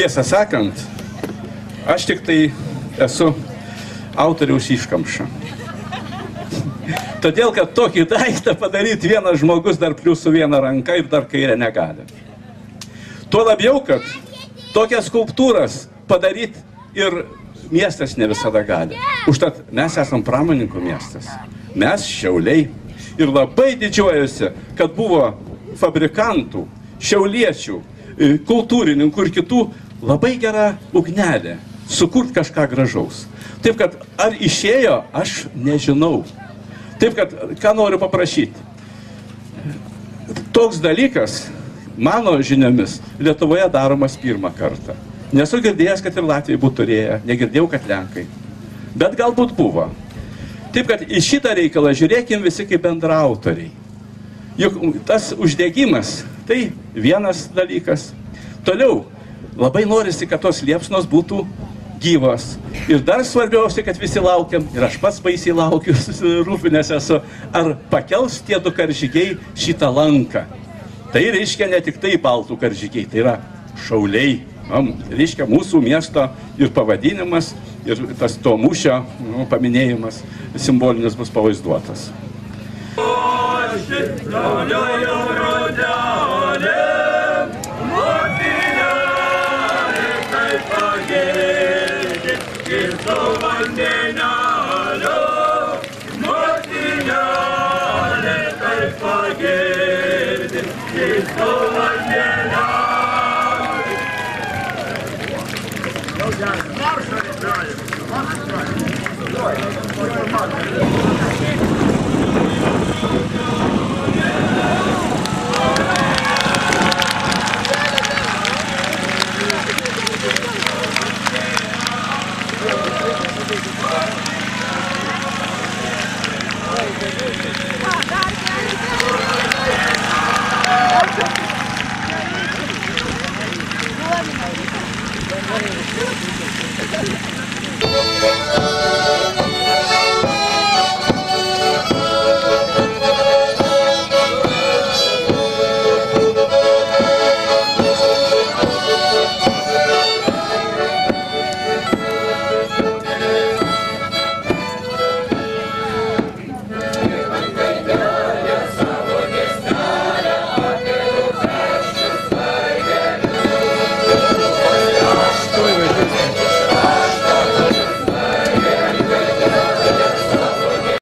tiesą sakant, aš tik tai esu autoriaus iškamša. Todėl, kad tokį daiktą padaryti vienas žmogus dar pliusų vieną ranką ir dar kairę negali. Tuo labiau, kad tokias skulptūras padaryti ir miestas ne visada gali. Užtat mes esam pramonininkų miestas. Mes Šiauliai. Ir labai didžiuojuosi, kad buvo fabrikantų, šiauliečių, kultūrininkų ir kitų labai gera ugnelė sukurt kažką gražaus. Taip, kad ar išėjo, aš nežinau. Taip, kad ką noriu paprašyti. Toks dalykas, mano žiniomis, Lietuvoje daromas pirmą kartą. Nesu girdėjęs, kad ir Latvijai būtų turėję, negirdėjau, kad Lenkai. Bet galbūt buvo. Taip, kad į šitą reikalą žiūrėkim visi kaip bendraautoriai. Juk tas uždegimas, tai vienas dalykas. Toliau, labai norisi, kad tos liepsnos būtų gyvos. Ir dar svarbiausia, kad visi laukiam, ir aš pats baisiai laukiu, rūpinęs esu, ar pakels tie du karžygiai šitą lanką. Tai reiškia ne tik tai baltų karžygiai, tai yra šauliai. Reiškia mūsų miesto ir pavadinimas, ir tas to mūšio paminėjimas simbolinis bus pavaizduotas. Thank you.